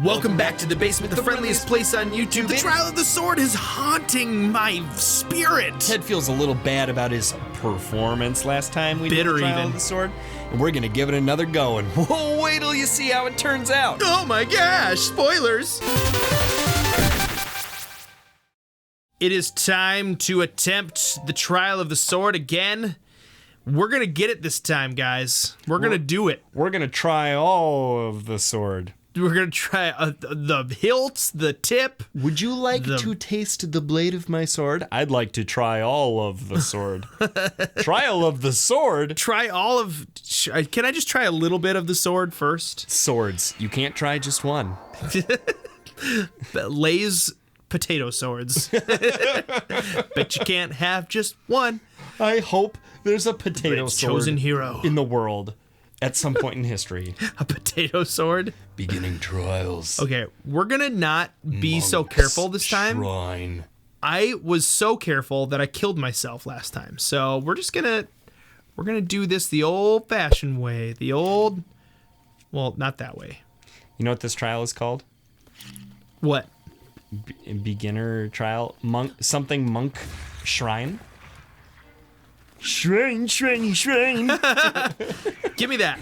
Welcome back to the basement, the friendliest place on YouTube. The trial of the sword is haunting my spirit. Ted feels a little bad about his performance last time we did the trial of the sword, and we're gonna give it another go, and whoa, wait till you see how it turns out. Oh my gosh, spoilers. It is time to attempt the trial of the sword again. We're gonna get it this time, guys. We're gonna do it. We're gonna try all of the sword. We're gonna try the hilt, the tip. Would you like to taste the blade of my sword? I'd like to try all of the sword. Trial of the sword? Try all of... Can I just try a little bit of the sword first? Swords. You can't try just one. Lay's potato swords. Bet you can't have just one. I hope there's a potato sword chosen hero in the world at some point in history. A potato sword? Beginning trials. Okay, we're gonna not be so careful this time. Shrine. I was so careful that I killed myself last time. So we're gonna do this the old-fashioned way. Well, not that way. You know what this trial is called? What? Beginner trial? Monk shrine? Shrine. Give me that.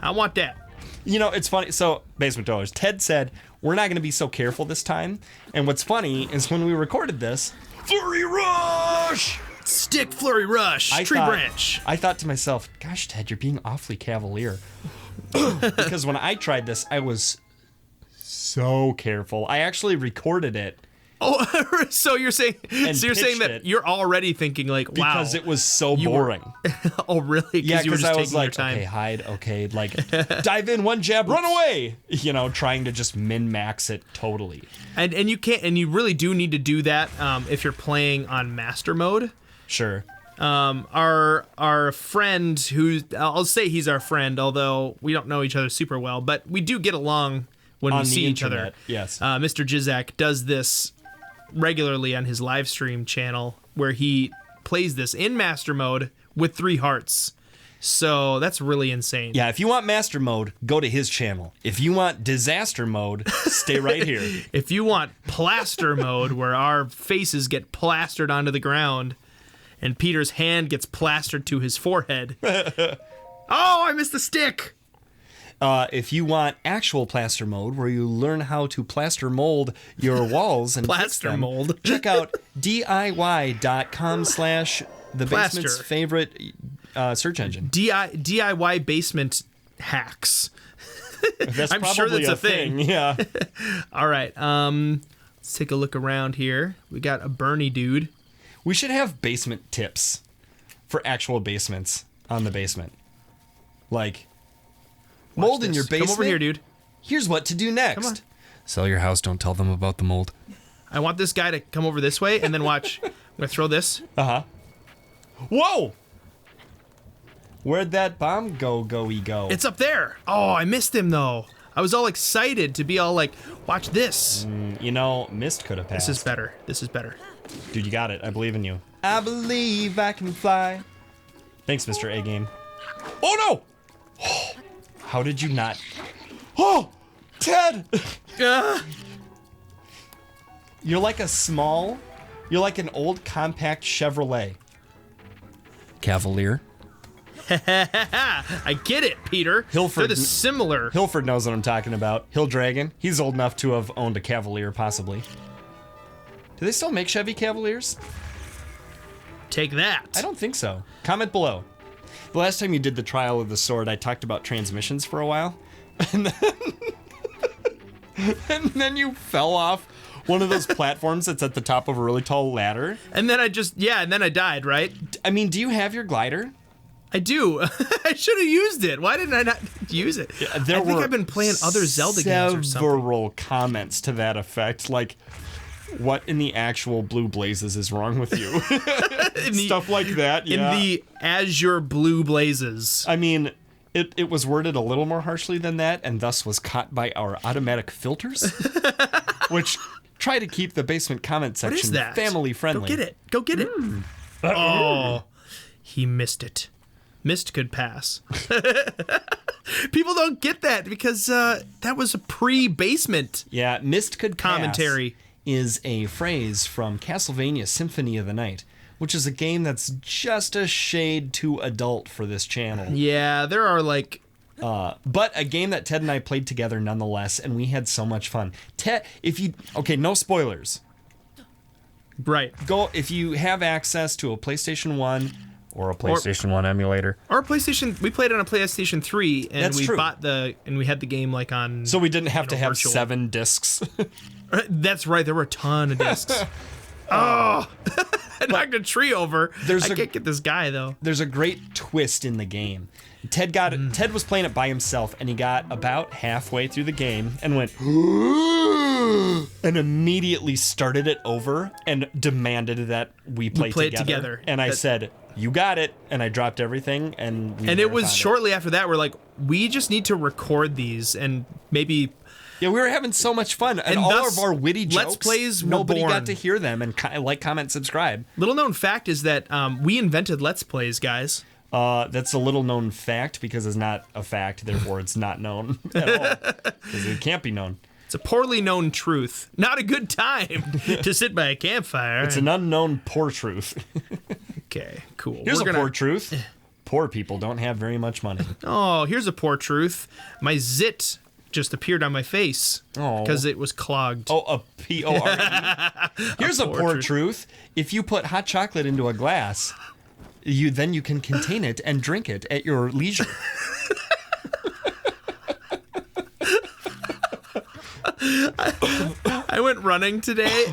I want that. You know, it's funny. So, Basement Dwellers, Ted said, we're not going to be so careful this time. And what's funny is when we recorded this, Flurry Rush! Stick Flurry Rush, tree branch. I thought to myself, gosh, Ted, you're being awfully cavalier. Because when I tried this, I was so careful. I actually recorded it. Oh, so you're saying that you're already thinking like, wow. Because it was so boring. Oh, really? Yeah, because I was like, okay, hide, okay, like, dive in, one jab, run away. You know, trying to just min-max it totally. And you can't, and you really do need to do that if you're playing on master mode. Sure. Our friend, who I'll say he's our friend, although we don't know each other super well, but we do get along when we see each other. Yes. Mr. Jizak does this regularly on his live stream channel where he plays this in master mode with 3 hearts. So that's really insane. Yeah, if you want master mode, go to his channel. If you want disaster mode, stay right here. If you want plaster mode, where our faces get plastered onto the ground and Peter's hand gets plastered to his forehead. Oh, I missed the stick. If you want actual plaster mode, where you learn how to plaster mold your walls and plaster mold, check out DIY.com/thebasement's favorite search engine. DIY basement hacks. That's I'm sure that's a thing. Yeah. All right. Let's take a look around here. We got a Bernie dude. We should have basement tips for actual basements on the basement. Like, mold in your basement. Come over here, dude. Here's what to do next. Come on. Sell your house, don't tell them about the mold. I want this guy to come over this way and then watch. I'm going to throw this. Uh-huh. Whoa! Where'd that bomb go? It's up there. Oh, I missed him, though. I was all excited to be all like, watch this. You know, mist could have passed. This is better. Dude, you got it. I believe in you. I believe I can fly. Thanks, Mr. A-Game. Oh, no! How did you not? Oh! Ted! You're like an old compact Chevrolet. Cavalier. I get it, Peter. Hilford. They're similar. Hilford knows what I'm talking about. Hill Dragon. He's old enough to have owned a Cavalier, possibly. Do they still make Chevy Cavaliers? Take that. I don't think so. Comment below. The last time you did the trial of the sword, I talked about transmissions for a while. And then you fell off one of those platforms that's at the top of a really tall ladder. And then I died, right? I mean, do you have your glider? I do. I should have used it. Why didn't I not use it? Yeah, I think I've been playing other Zelda games or something. Several comments to that effect, like, what in the actual blue blazes is wrong with you? Stuff like that, yeah. In the Azure blue blazes. I mean, it was worded a little more harshly than that, and thus was caught by our automatic filters, which try to keep the basement comment section family friendly. Go get it. Oh, he missed it. Mist could pass. People don't get that because that was a pre-basement Yeah, Mist could pass commentary. is a phrase from Castlevania Symphony of the Night, which is a game that's just a shade too adult for this channel. Yeah, there are like... But a game that Ted and I played together nonetheless, and we had so much fun. Ted, okay, no spoilers. Right. If you have access to a PlayStation 1 or a PlayStation 1 emulator. Or a PlayStation... We played on a PlayStation 3, and That's we true. and we had the game like on... So we didn't have to have virtual. 7 discs. That's right, there were a ton of discs. Oh! I knocked a tree over. I can't get this guy, though. There's a great twist in the game. Ted was playing it by himself, and he got about halfway through the game and went and immediately started it over and demanded that we play it together. together. And I said, "You got it," and I dropped everything, and it was shortly after that we're like, we just need to record these and maybe... Yeah, we were having so much fun, and all thus, of our witty jokes. Let's Plays were nobody born. got to hear them and like, comment, subscribe. Little known fact is that we invented Let's Plays, guys. That's a little known fact because it's not a fact, therefore it's not known at all because it can't be known. It's a poorly known truth. Not a good time to sit by a campfire. It's an unknown poor truth. Okay, cool. Here's poor truth. Poor people don't have very much money. Oh, here's a poor truth. My zit just appeared on my face Oh. because it was clogged. Oh, a P-O-R-E. Here's a poor truth. If you put hot chocolate into a glass, then you can contain it and drink it at your leisure. I went running today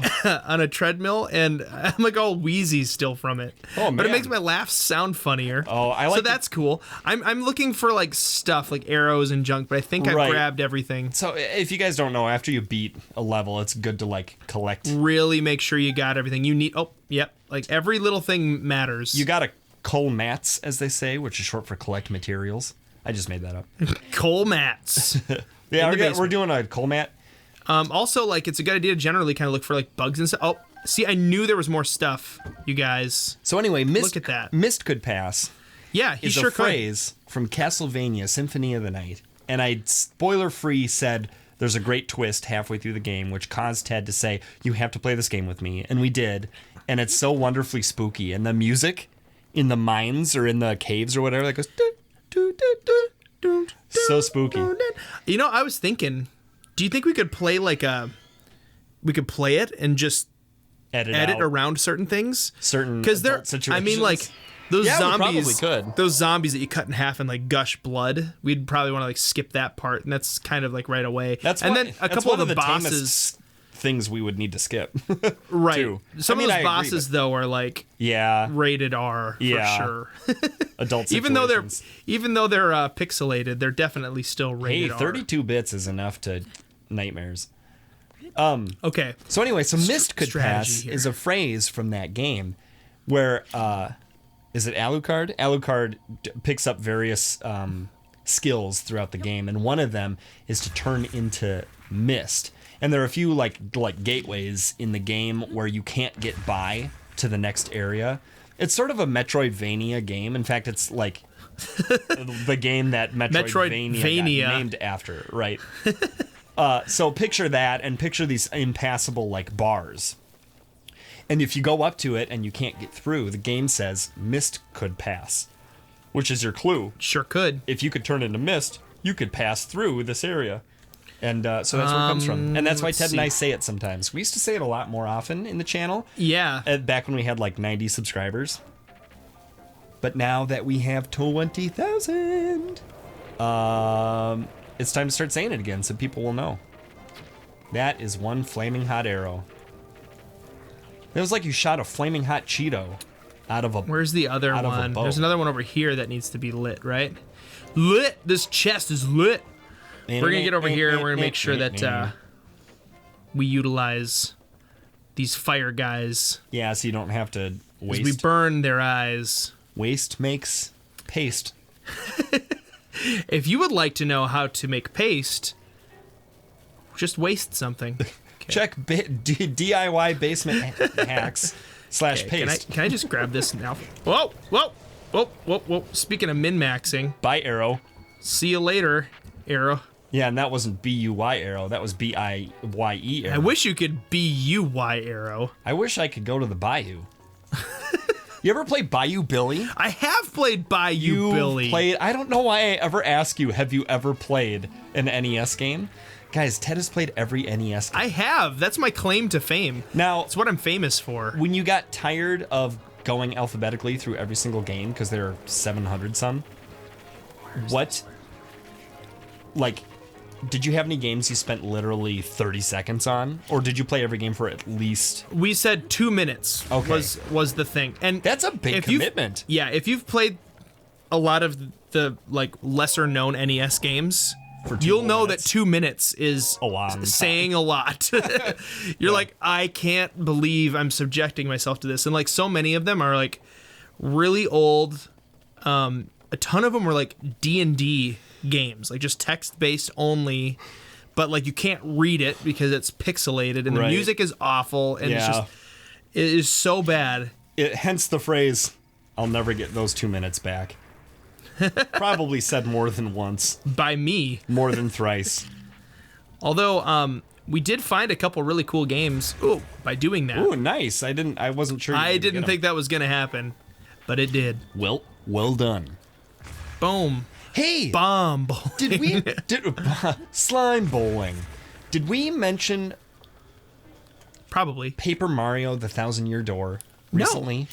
on a treadmill, and I'm like all wheezy still from it. Oh, man. But it makes my laughs sound funnier. Oh, I like So it. that's cool. I'm looking for like stuff like arrows and junk, but I think Right. I've grabbed everything. So if you guys don't know, after you beat a level, it's good to like collect. Really make sure you got everything you need. Oh, yep. Like every little thing matters. You got to cull mats, as they say, which is short for collect materials. I just made that up. coal mats. Yeah, the we're basement. doing a cull mat. Also, like it's a good idea to generally kind of look for like bugs and stuff. Oh, see, I knew there was more stuff, you guys. So anyway, Look at that. Mist could pass. Yeah, he Is sure a phrase from Castlevania Symphony of the Night. And I spoiler-free said there's a great twist halfway through the game, which caused Ted to say, "You have to play this game with me." And we did. And it's so wonderfully spooky. And the music in the mines or in the caves or whatever that goes... "Doo, doo, doo, doo, doo." So spooky. You know, I was thinking, do you think we could play we could play it and just Edit edit out around certain things? certain Because adult I mean, situations. like those Yeah, we probably zombies, could. those zombies that you cut in half and like gush blood. We'd probably want to like skip that part, and that's kind of like right away. That's and why- then a that's couple one of the tamest bosses, things we would need to skip. right? too. Some I mean, of I those agree, bosses though are like Yeah, rated R Yeah. for sure. adult situations. even though they're pixelated, they're definitely still Hey, rated R. 32 bits is enough to nightmares. Okay. So anyway, so Mist could strategy pass here. is a phrase from that game where is it Alucard? Alucard picks up various skills throughout the game, and one of them is to turn into mist. And there are a few like gateways in the game where you can't get by to the next area. It's sort of a Metroidvania game. In fact, it's like the game that Metroidvania Metroidvania. got named after, right? So picture that, and picture these impassable like bars. And if you go up to it and you can't get through, the game says mist could pass, which is your clue. Sure could. If you could turn into mist, you could pass through this area. And so that's where it comes from. And that's why let's Ted and I see. say it sometimes. We used to say it a lot more often in the channel, Yeah. back when we had like 90 subscribers. But now that we have 20,000, it's time to start saying it again so people will know. That is one flaming hot arrow. It was like you shot a flaming hot Cheeto out of a... Where's the other out of a one? bow. There's another one over here that needs to be lit, right? Lit! This chest is lit! We're gonna get over here and we're gonna make sure that we utilize these fire guys. Yeah, so you don't have to As waste. we burn their eyes. Waste makes paste. If you would like to know how to make paste, just waste something. Check DIY basement hacks / Okay, paste. can I just grab this now? Whoa! Whoa! Whoa. Speaking of min-maxing, Bye, Arrow. see you later, Arrow. Yeah, and that wasn't B-U-Y Arrow. That was B-I-Y-E Arrow. I wish you could B-U-Y Arrow. I wish I could go to the Bayou. You ever play Bayou Billy? I have played Bayou Billy. I don't know why I ever ask you, have you ever played an NES game? Guys, Ted has played every NES game. I have. That's my claim to fame. Now, It's what I'm famous for. when you got tired of going alphabetically through every single game, because there are 700 some, did you have any games you spent literally 30 seconds on? Or did you play every game for at least... We said 2 minutes Okay. was the thing. And That's a big commitment. Yeah, if you've played a lot of the lesser known NES games, you'll know minutes. that 2 minutes is A long saying a lot. You're like, I can't believe I'm subjecting myself to this. And like so many of them are like really old. A ton of them were like D&D games, like just text-based only, but like you can't read it because it's pixelated and the Right. music is awful and it is so bad. Hence the phrase, I'll never get those 2 minutes back. Probably said more than once. By me. More than thrice. Although we did find a couple really cool games by doing that. Ooh, nice. I wasn't sure. I didn't think that was gonna happen, but it did. Well done. Boom. Hey, Bomb. did we slime bowling? Did we mention Probably. Paper Mario: The Thousand-Year Door recently?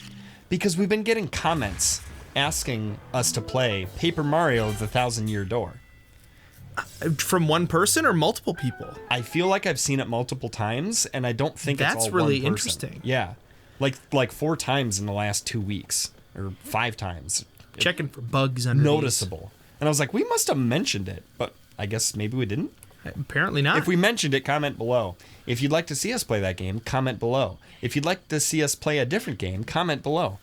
Because we've been getting comments asking us to play Paper Mario: The Thousand-Year Door. From one person or multiple people? I feel like I've seen it multiple times, and I don't think That's it's all really one person. interesting. Yeah, like 4 times in the last 2 weeks, or 5 times. Checking for bugs under Noticeable. And I was like, we must have mentioned it, but I guess maybe we didn't. Apparently not. If we mentioned it, comment below. If you'd like to see us play that game, comment below. If you'd like to see us play a different game, comment below.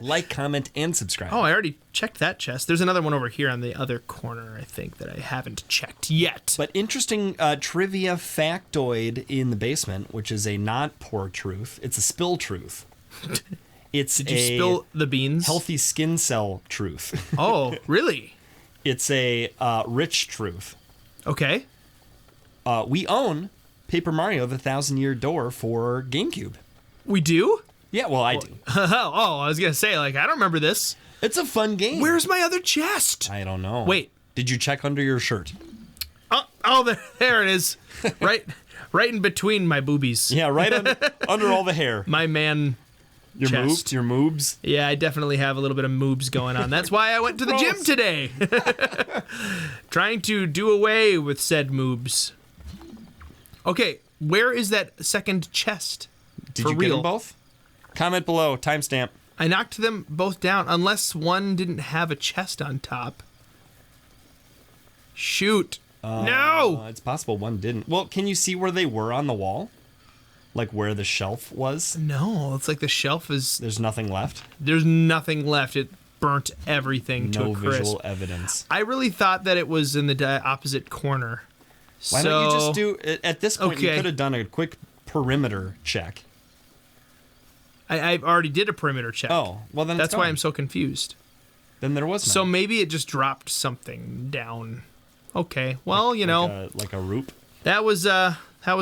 Like, comment, and subscribe. Oh, I already checked that chest. There's another one over here on the other corner, I think, that I haven't checked yet. But interesting trivia factoid in the basement, which is a not poor truth. It's a spill truth. It's Did you spill the beans? Healthy skin cell truth. Oh, really? It's a rich truth. Okay. We own Paper Mario: The Thousand-Year Door for GameCube. We do? Yeah, well, I do. Oh, I was going to say, like, I don't remember this. It's a fun game. Where's my other chest? I don't know. Wait. Did you check under your shirt? Oh, there it is. Right in between my boobies. Yeah, right under all the hair. My man Your chest. your moobs. Yeah, I definitely have a little bit of moobs going on. That's why I went to the gym today. Trying to do away with said moobs. Okay, where is that second chest? Did For you real? get them both? Comment below. Timestamp. I knocked them both down, unless one didn't have a chest on top. Shoot. No! It's possible one didn't. Well, can you see where they were on the wall? Like where the shelf was? No, it's like the shelf is... There's nothing left. There's nothing left. It burnt everything to No a crisp. visual evidence. I really thought that it was in the opposite corner. Why don't you just do... At this point, you Okay. could have done a quick perimeter check. I already did a perimeter check. Oh, well then That's it's why gone. I'm so confused. Then there was none. So maybe it just dropped something down. Okay, well, you know, like a roop. that was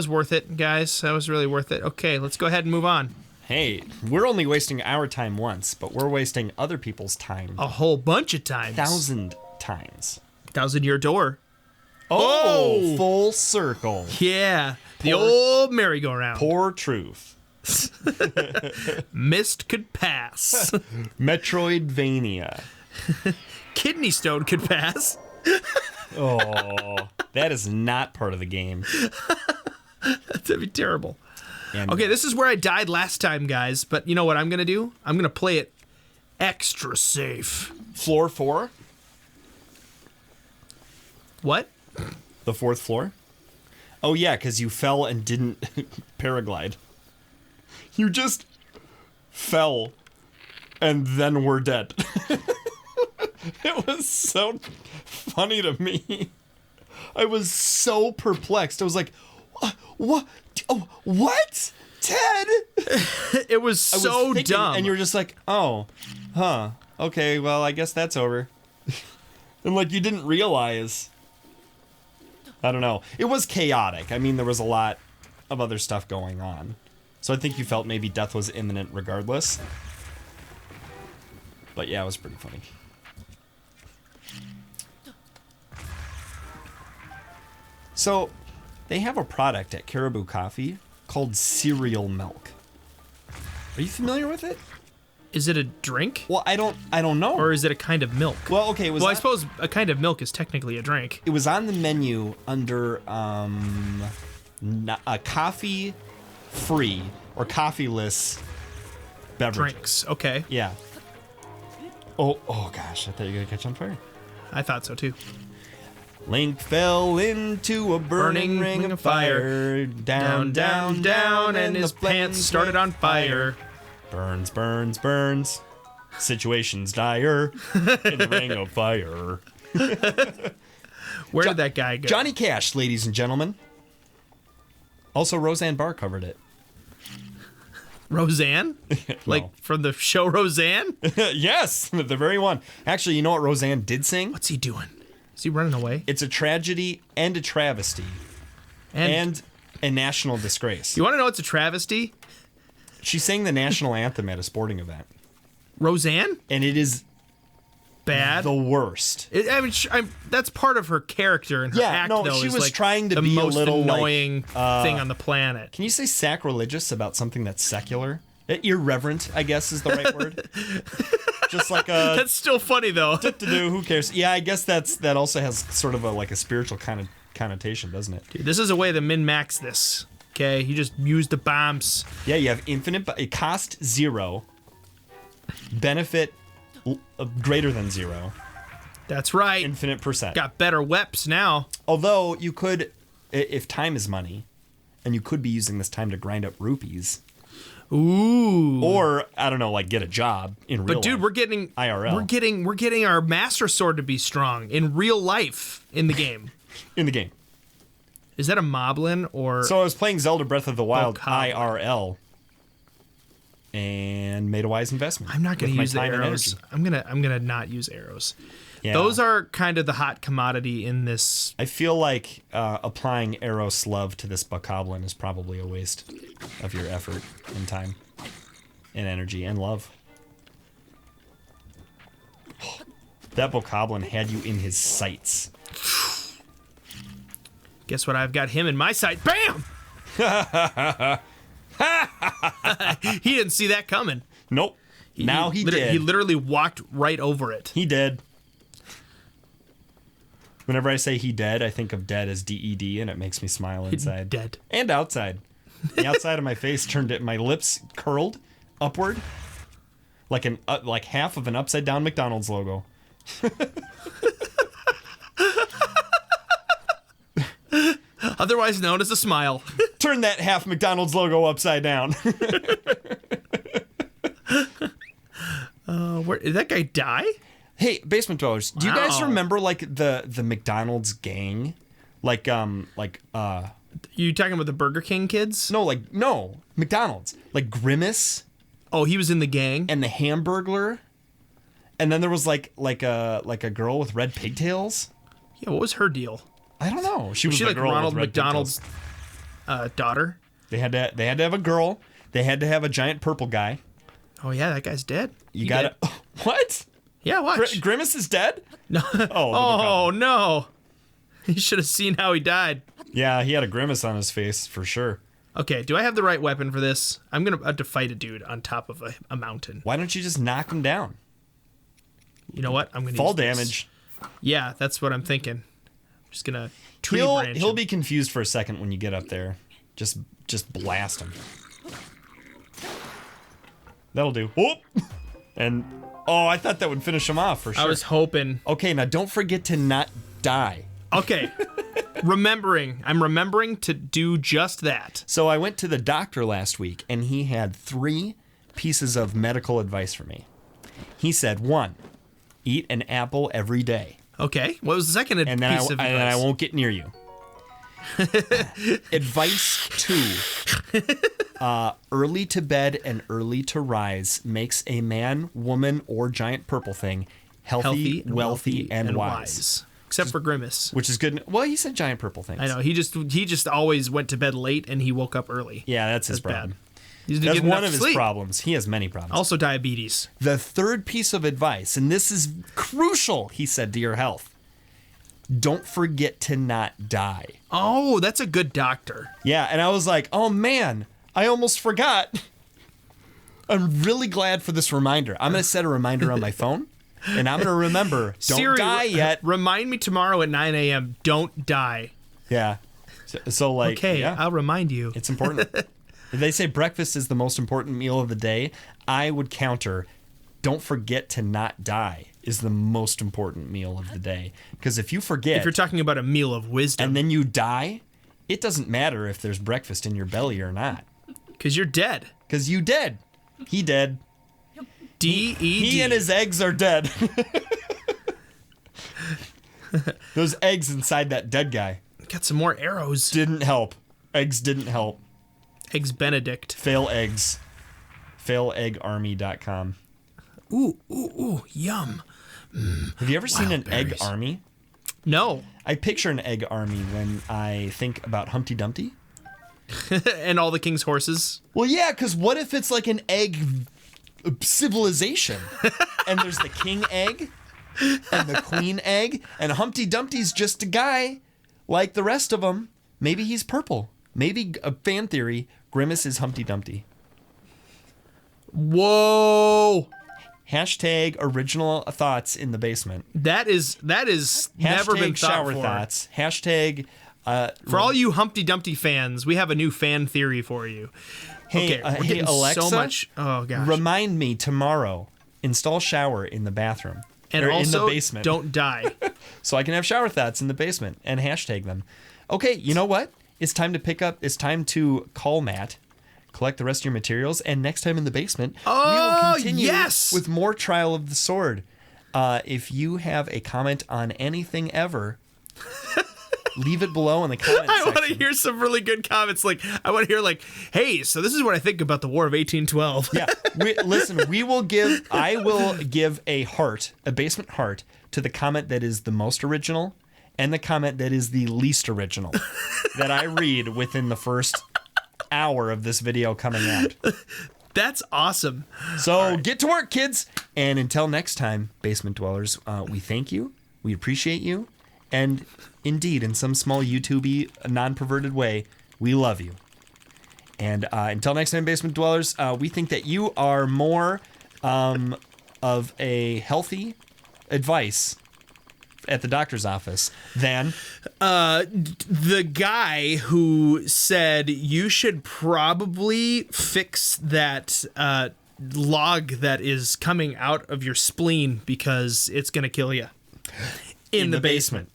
worth it, guys. That was really worth it. Okay, let's go ahead and move on. Hey, we're only wasting our time once, but we're wasting other people's time A whole bunch of times. 1,000 times. 1,000-year door. Oh, full circle. Yeah, the Poor- old merry-go-round. Poor truth. Mist could pass. Metroidvania. Kidney stone could pass. Oh, that is not part of the game. That'd be terrible. And Okay, this is where I died last time, guys. But you know what I'm gonna do? I'm gonna play it extra safe. Floor 4, What? the 4th floor. Oh yeah, because you fell and didn't paraglide. You just fell and then were dead. It was so funny to me. I was so perplexed. I was like, what? Oh, what? Ted? It was I was so thinking, dumb. And you're just like, oh, huh. okay, well, I guess that's over. And like you didn't realize. I don't know. It was chaotic. I mean, there was a lot of other stuff going on. So I think you felt maybe death was imminent regardless. But yeah, it was pretty funny. So, they have a product at Caribou Coffee called cereal milk. Are you familiar with it? Is it a drink? Well, I don't know. Or is it a kind of milk? Well, okay, Well, I suppose a kind of milk is technically a drink. it was on the menu under a coffee free or coffeeless beverage. Drinks. Okay. Yeah. Oh gosh, I thought you were gonna catch on fire. I thought so too. Link fell into a burning ring of fire. Down, down, down, and his pants started on fire. Burns, burns, burns. Situation's dire in the ring of fire. Where did that guy go? Johnny Cash, ladies and gentlemen. Also, Roseanne Barr covered it. Roseanne? Like from the show Roseanne? Yes, the very one. Actually, you know what Roseanne did sing? What's he doing? Is he running away? It's a tragedy and a travesty. And a national disgrace. You want to know what's a travesty? She sang the national anthem at a sporting event. Roseanne? And it is bad. the worst. That's part of her character and her act, though. She is was like trying to the be most a little annoying thing on the planet. Can you say sacrilegious about something that's secular? Irreverent, I guess, is the right word. Just like a. That's still funny though. Who cares? Yeah, I guess that also has sort of a spiritual kind of connotation, doesn't it? Dude, this is a way to min-max this. Okay, you just use the bombs. Yeah, you have infinite. It cost 0. Benefit greater than 0. That's right. Infinite percent. Got better weps now. Although you could, if time is money, and you could be using this time to grind up rupees. Ooh. Or I don't know, like get a job in real life. But dude, we're getting IRL. We're getting our master sword to be strong in real life in the game. In the game. Is that a moblin or? So I was playing Zelda Breath of the Wild Bokoblin. IRL, and made a wise investment. I'm not going to use the time and arrows. energy. I'm gonna not use arrows. Yeah. Those are kind of the hot commodity in this. I feel like applying arrow slove to this bokoblin is probably a waste of your effort and time and energy and love. That bokoblin had you in his sights. Guess what? I've got him in my sight. Bam! He didn't see that coming. Nope. Now he did. He literally walked right over it. He did. Whenever I say he dead, I think of dead as DED, and it makes me smile inside. Dead. And outside. The outside of my face turned it. My lips curled upward, like like half of an upside down McDonald's logo. Otherwise known as a smile. Turn that half McDonald's logo upside down. Did that guy die? Hey, Basement Dwellers, do you guys Wow. remember like the McDonald's gang? You talking about the Burger King kids? No, McDonald's. Like Grimace Oh, he was in the gang. and the Hamburglar. And then there was like a girl with red pigtails. Yeah, what was her deal? I don't know. She was Was she the like girl Ronald with red McDonald's daughter? pigtails. They had to have a girl. They had to have a giant purple guy. Oh yeah, that guy's dead. You gotta what? Yeah, watch. Grimace is dead? No. Oh no. You should have seen how he died. Yeah, he had a grimace on his face for sure. Okay, do I have the right weapon for this? I'm gonna have to fight a dude on top of a mountain. Why don't you just knock him down? You know what? I'm gonna Fall use this. damage. Yeah, that's what I'm thinking. I'm just gonna tree branch He'll him. be confused for a second when you get up there. Just blast him. That'll do. Whoop! And I thought that would finish him off for sure. I was hoping. Okay, now don't forget to not die. Okay. I'm remembering to do just that. So I went to the doctor last week, and he had 3 pieces of medical advice for me. He said, 1, eat an apple every day. Okay. What was the second And then piece of advice? and I won't get near you. Advice 2. Early to bed and early to rise makes a man, woman, or giant purple thing healthy, wealthy, and wise. Except for Grimace. Which is good. Well, he said giant purple things. I know. He just always went to bed late and he woke up early. Yeah, that's his problem. Bad. He didn't That's get one enough of his sleep. problems. He has many problems. Also diabetes. The third piece of advice, and this is crucial, he said, to your health. Don't forget to not die. Oh, that's a good doctor. Yeah, and I was like, oh man, I almost forgot. I'm really glad for this reminder. I'm going to set a reminder on my phone, and I'm going to remember, don't Siri, die yet. Remind me tomorrow at 9 a.m. Don't die. Yeah. So like, Okay, yeah, I'll remind you. it's important. If they say breakfast is the most important meal of the day, I would counter, don't forget to not die is the most important meal of the day. Because if you forget... If you're talking about a meal of wisdom. And then you die, it doesn't matter if there's breakfast in your belly or not. Because you're dead. Because you dead. He dead. D-E-D. He and his eggs are dead. Those eggs inside that dead guy. Got some more arrows. Didn't help. Eggs didn't help. Eggs Benedict. Fail eggs. FailEggArmy.com. Ooh, yum. Have you ever seen an egg berries. army? No. I picture an egg army when I think about Humpty Dumpty. And all the king's horses. Well, yeah, because what if it's like an egg civilization? And there's the king egg and the queen egg, and Humpty Dumpty's just a guy like the rest of them. Maybe he's purple. Maybe, a fan theory, Grimace is Humpty Dumpty. Whoa. Hashtag original thoughts in the basement. That is never been Hashtag thought shower for. thoughts. Hashtag... For all you Humpty Dumpty fans, we have a new fan theory for you. Hey, Okay, we're hey getting Alexa, so much. Oh gosh. remind me tomorrow, install shower in the bathroom. And or also, in the basement. don't die. So I can have shower thoughts in the basement and hashtag them. Okay, you know what? It's time to call Matt, collect the rest of your materials, and next time in the basement, we will continue with more Trial of the Sword. If you have a comment on anything ever, leave it below in the comment section. I want to hear some really good comments. Like, I want to hear like, hey, so this is what I think about the War of 1812. Yeah, I will give a basement heart, to the comment that is the most original and the comment that is the least original that I read within the first hour of this video coming out. That's awesome. So get to work, kids. And until next time, basement dwellers, we thank you. We appreciate you. And indeed, in some small YouTube-y, non-perverted way, we love you. And until next time, basement dwellers, we think that you are more of a healthy advice at the doctor's office than the guy who said you should probably fix that log that is coming out of your spleen because it's going to kill you in the basement.